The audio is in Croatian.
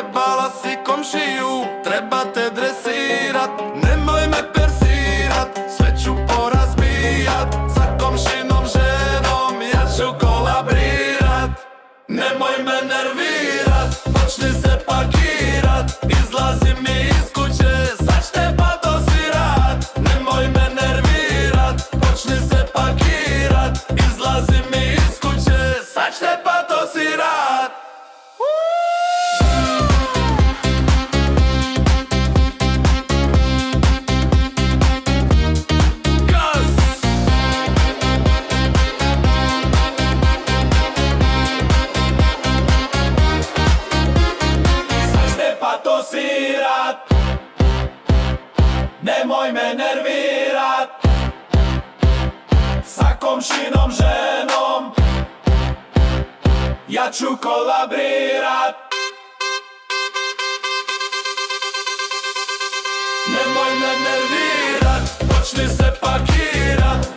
Zajebala si komšiju, treba te dresirat. Nemoj me persirat, sve ću porazbijat. Sa komšinom ženom ja ću kolabrirat. Nemoj me nervirat, počni se pakirat. Izlazi mi iz kuće, sad ćete pa dosirat. Nemoj me nervirat, počni se pakirat. Izlazi mi iz kuće, sad ćete pa dosirat. Nemoj me nervirat, sa komšinom ženom ja ću kolabrirat. Nemoj me nervirat, počni se pakirat.